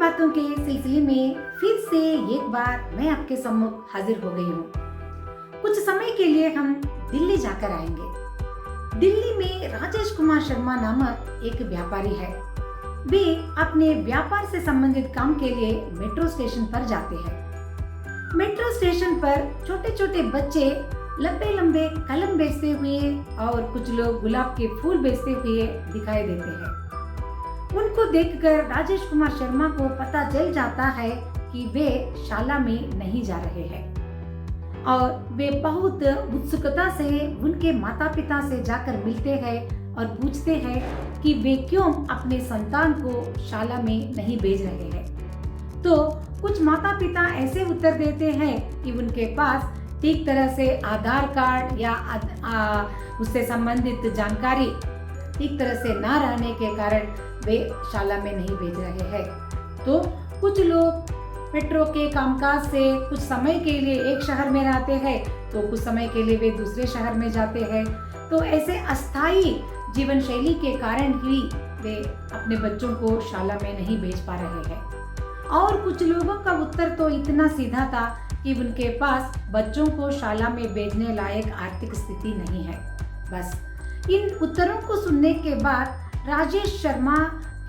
बातों के सिलसिले में फिर से एक बार मैं आपके सम्मुख हाजिर हो गई हूँ। कुछ समय के लिए हम दिल्ली जाकर आएंगे। दिल्ली में राजेश कुमार शर्मा नामक एक व्यापारी है। वे अपने व्यापार से संबंधित काम के लिए मेट्रो स्टेशन पर जाते हैं। मेट्रो स्टेशन पर छोटे छोटे बच्चे लंबे लंबे कलम बेचते हुए और कुछ लोग गुलाब के फूल बेचते हुए दिखाई देते हैं। उनको देखकर राजेश कुमार शर्मा को पता चल जाता है कि वे शाला में नहीं जा रहे हैं और वे बहुत उत्सुकता से उनके माता पिता से जाकर मिलते हैं और पूछते हैं कि वे क्यों अपने संतान को शाला में नहीं भेज रहे हैं। तो कुछ माता पिता ऐसे उत्तर देते हैं कि उनके पास ठीक तरह से आधार कार्ड या उससे संबंधित जानकारी ठीक तरह से ना रहने के कारण वे शाला में नहीं भेज रहे हैं। तो कुछ लोग मेट्रो के कामकाज से कुछ समय के लिए एक शहर में रहते हैं, तो कुछ समय के लिए वे दूसरे शहर में जाते हैं। तो ऐसे अस्थायी जीवन शैली के कारण ही वे अपने बच्चों को शाला में नहीं भेज पा रहे हैं। और कुछ लोगों का उत्तर तो इतना सीधा था कि उनके पास बच्चों को शाला में भेजने लायक आर्थिक स्थिति नहीं है। बस इन उत्तरों को सुनने के बाद राजेश शर्मा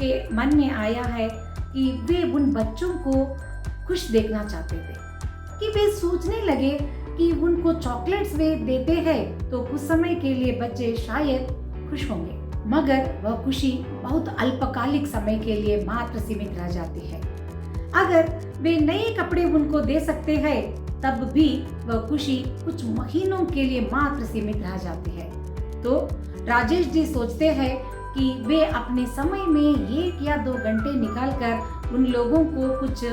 के मन में आया है कि वे उन बच्चों को खुश देखना चाहते थे, कि वे सोचने लगे कि उनको चॉकलेट्स वे देते हैं तो कुछ समय के लिए बच्चे शायद खुश होंगे, मगर वह खुशी बहुत अल्पकालिक समय के लिए मात्र सीमित रह जाती है। अगर वे नए कपड़े उनको दे सकते हैं तब भी वह खुशी कुछ महीनों के लिए मात्र सीमित रह जाती है। तो राजेश जी सोचते हैं कि वे अपने समय में 1 या 2 घंटे निकालकर उन लोगों को कुछ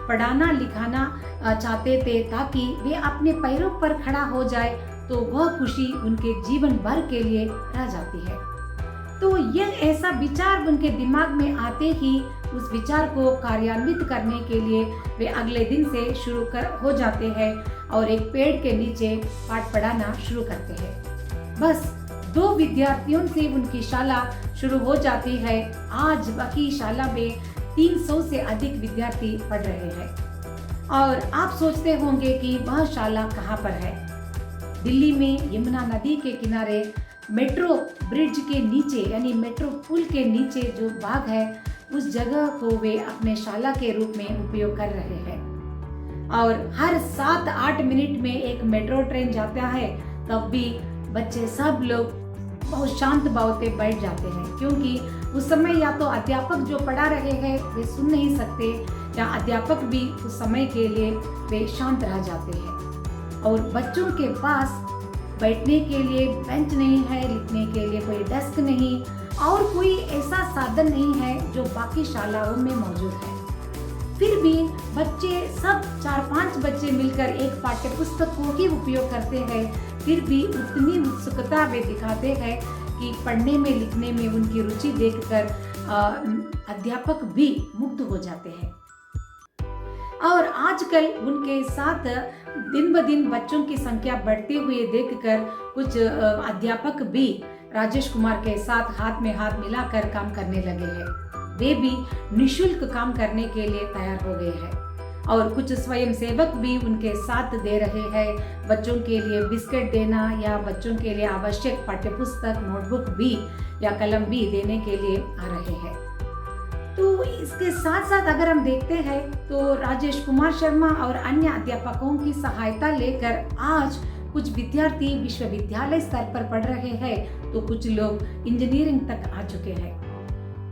पढ़ाना लिखाना चाहते थे, ताकि वे अपने पैरों पर खड़ा हो जाए तो वह खुशी उनके जीवन भर के लिए रह जाती है। तो यह ऐसा विचार उनके दिमाग में आते ही उस विचार को कार्यान्वित करने के लिए वे अगले दिन से शुरू हो जाते हैं और एक पेड़ के नीचे पाठ पढ़ाना शुरू करते हैं। बस 2 विद्यार्थियों से उनकी शाला शुरू हो जाती है। आज बाकी शाला में 300 से अधिक विद्यार्थी पढ़ रहे हैं। और आप सोचते होंगे कि वह शाला कहाँ पर है। दिल्ली में यमुना नदी के किनारे मेट्रो ब्रिज के नीचे यानी मेट्रो पुल के नीचे जो बाग है, उस जगह को वे अपने शाला के रूप में उपयोग कर रहे हैं। और हर 7-8 मिनट में एक मेट्रो ट्रेन जाता है, तब भी बच्चे सब लोग बहुत शांत भाव से बैठ जाते हैं, क्योंकि उस समय या तो अध्यापक जो पढ़ा रहे हैं वे सुन नहीं सकते, या अध्यापक भी उस समय के लिए वे शांत रह जाते हैं। और बच्चों के पास बैठने के लिए बेंच नहीं है, लिखने के लिए कोई डेस्क नहीं, और कोई ऐसा साधन नहीं है जो बाकी शालाओं में मौजूद है। फिर भी बच्चे सब 4-5 बच्चे मिलकर एक पाठ्य पुस्तक को ही उपयोग करते हैं। फिर भी उतनी उत्सुकता वे दिखाते हैं कि पढ़ने में लिखने में उनकी रुचि देखकर अध्यापक भी मुग्ध हो जाते हैं। और आजकल उनके साथ दिन ब दिन बच्चों की संख्या बढ़ते हुए देखकर कुछ अध्यापक भी राजेश कुमार के साथ हाथ में हाथ मिलाकर काम करने लगे हैं। वे भी निःशुल्क काम करने के लिए तैयार हो गए हैं और कुछ स्वयंसेवक भी उनके साथ दे रहे हैं। बच्चों के लिए बिस्किट देना या बच्चों के लिए आवश्यक पाठ्यपुस्तक, नोटबुक भी या कलम भी देने के लिए आ रहे हैं। तो इसके साथ साथ अगर हम देखते हैं तो राजेश कुमार शर्मा और अन्य अध्यापकों की सहायता लेकर आज कुछ विद्यार्थी विश्वविद्यालय स्तर पर पढ़ रहे हैं, तो कुछ लोग इंजीनियरिंग तक आ चुके हैं।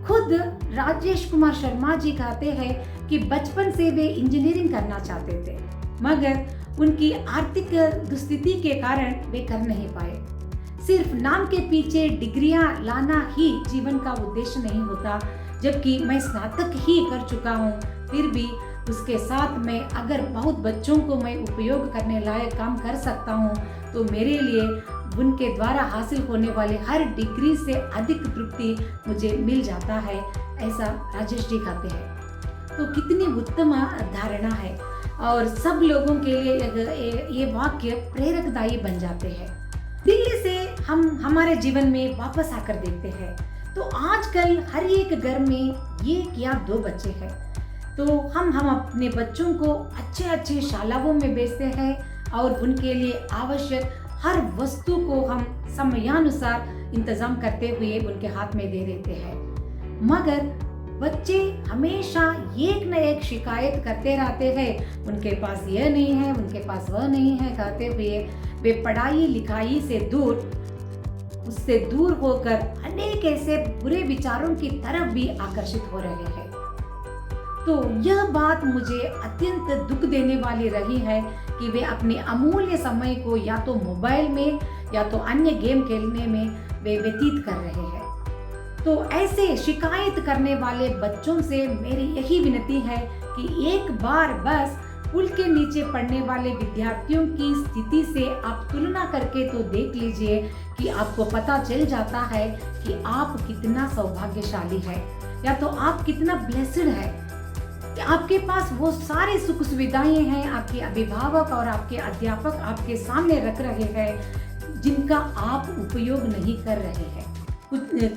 खुद राजेश कुमार शर्मा जी कहते हैं कि बचपन से वे इंजीनियरिंग करना चाहते थे, मगर उनकी आर्थिक दुस्थिति के कारण वे कर नहीं पाए। सिर्फ नाम के पीछे डिग्रियां लाना ही जीवन का उद्देश्य नहीं होता। जबकि मैं स्नातक ही कर चुका हूँ, फिर भी उसके साथ मैं अगर बहुत बच्चों को मैं उपयोग करने लायक काम कर सकता हूँ, तो मेरे लिए उनके द्वारा हासिल होने वाले हर डिग्री से अधिक तृप्ति मुझे मिल जाता है, ऐसा राजेश जी कहते हैं। तो कितनी उत्तम धारणा है और सब लोगों के लिए ये वाक्य प्रेरकदायी बन जाते हैं। दिल्ली से हम हमारे जीवन में वापस आकर देखते हैं तो आजकल हर एक घर में 1 या 2 बच्चे हैं। तो हम अपने बच्चों को अच्छे अच्छे शालाओं में भेजते हैं और उनके लिए आवश्यक हर वस्तु को हम समयानुसार इंतजाम करते हुए उनके हाथ में दे देते हैं। मगर बच्चे हमेशा एक न एक शिकायत करते रहते हैं, उनके पास यह नहीं है, उनके पास वह नहीं है कहते हुए वे पढ़ाई लिखाई से उससे दूर होकर अनेक ऐसे बुरे विचारों की तरफ भी आकर्षित हो रहे हैं। तो यह बात मुझे अत्यंत दुख देने वाली रही है कि वे अपने अमूल्य समय को या तो मोबाइल में या तो अन्य गेम खेलने में वे व्यतीत कर रहे हैं। तो ऐसे शिकायत करने वाले बच्चों से मेरी यही विनती है कि एक बार बस पुल के नीचे पढ़ने वाले विद्यार्थियों की स्थिति से आप तुलना करके तो देख लीजिए कि आपको पता चल जाता है कि आप कितना सौभाग्यशाली है या तो आप कितना ब्लेस्ड है कि आपके पास वो सारी सुख सुविधाएं हैं, आपके अभिभावक और आपके अध्यापक आपके सामने रख रहे हैं जिनका आप उपयोग नहीं कर रहे हैं।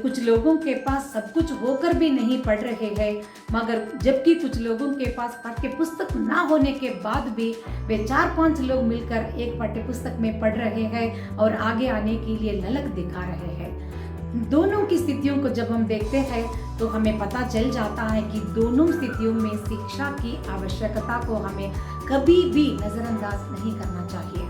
कुछ लोगों के पास सब कुछ होकर भी नहीं पढ़ रहे हैं, मगर जबकि कुछ लोगों के पास पाठ्य पुस्तक ना होने के बाद भी वे 4-5 लोग मिलकर एक पाठ्य पुस्तक में पढ़ रहे हैं और आगे आने के लिए ललक दिखा रहे हैं। दोनों की स्थितियों को जब हम देखते हैं तो हमें पता चल जाता है कि दोनों स्थितियों में शिक्षा की आवश्यकता को हमें कभी भी नजरअंदाज नहीं करना चाहिए।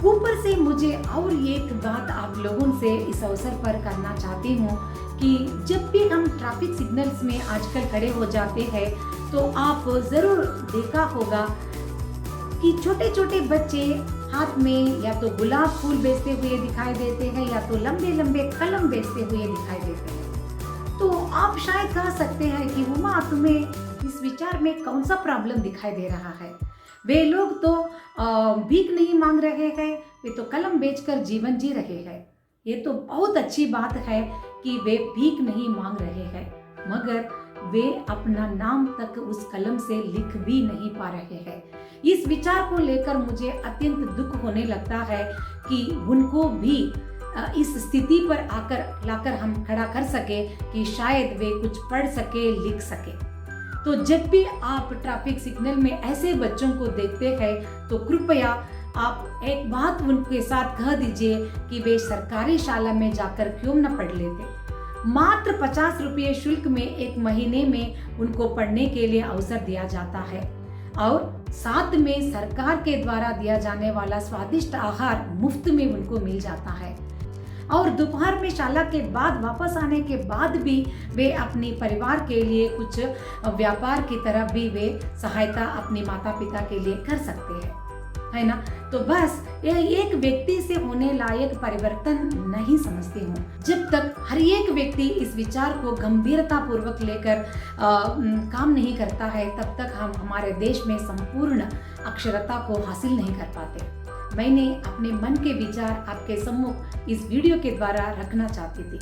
ऊपर से मुझे और एक बात आप लोगों से इस अवसर पर करना चाहती हूँ कि जब भी हम ट्रैफिक सिग्नल्स में आजकल खड़े हो जाते हैं तो आप जरूर देखा होगा कि छोटे छोटे बच्चे हाथ में या तो गुलाब फूल बेचते हुए दिखाई देते हैं या तो लंबे लंबे कलम बेचते हुए दिखाई देते हैं। तो आप शायद कह सकते हैं कि उमा तुम्हें इस विचार में कौन सा प्रॉब्लम दिखाई दे रहा है। वे लोग तो भीख नहीं मांग रहे हैं, वे तो कलम बेचकर जीवन जी रहे हैं। ये तो बहुत अच्छी बात है कि वे भीख नहीं मांग रहे हैं, मगर वे अपना नाम तक उस कलम से लिख भी नहीं पा रहे हैं। इस विचार को लेकर मुझे अत्यंत दुख होने लगता है कि उनको भी इस स्थिति पर लाकर हम खड़ा कर सके कि शायद वे कुछ पढ़ सके, लिख सके। तो जब भी आप ट्रैफिक सिग्नल में ऐसे बच्चों को देखते हैं तो कृपया आप एक बात उनके साथ कह दीजिए कि वे सरकारी शाला में जाकर क्यों न पढ़ लेते। मात्र 50 रुपये शुल्क में एक महीने में उनको पढ़ने के लिए अवसर दिया जाता है और साथ में सरकार के द्वारा दिया जाने वाला स्वादिष्ट आहार मुफ्त में उनको मिल जाता है और दोपहर में शाला के बाद वापस आने के बाद भी वे अपने परिवार के लिए कुछ व्यापार की तरफ भी वे सहायता अपने माता पिता के लिए कर सकते हैं, है ना। तो बस यह एक व्यक्ति से होने लायक परिवर्तन नहीं समझती हूँ। जब तक हर एक व्यक्ति इस विचार को गंभीरता पूर्वक लेकर काम नहीं करता है तब तक हम हमारे देश में संपूर्ण अक्षरता को हासिल नहीं कर पाते। मैंने अपने मन के विचार आपके सम्मुख इस वीडियो के द्वारा रखना चाहती थी।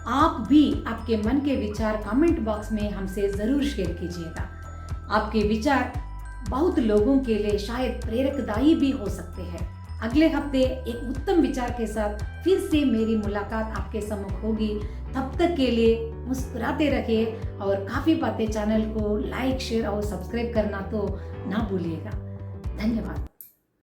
आप भी आपके मन के विचार कमेंट बॉक्स में हमसे जरूर शेयर कीजिएगा। आपके विचार बहुत लोगों के लिए शायद प्रेरकदायी भी हो सकते हैं। अगले हफ्ते एक उत्तम विचार के साथ फिर से मेरी मुलाकात आपके सम्मुख होगी। तब तक के लिए मुस्कुराते रहिए और काफी बातें चैनल को लाइक, शेयर और सब्सक्राइब करना तो ना भूलिएगा। धन्यवाद।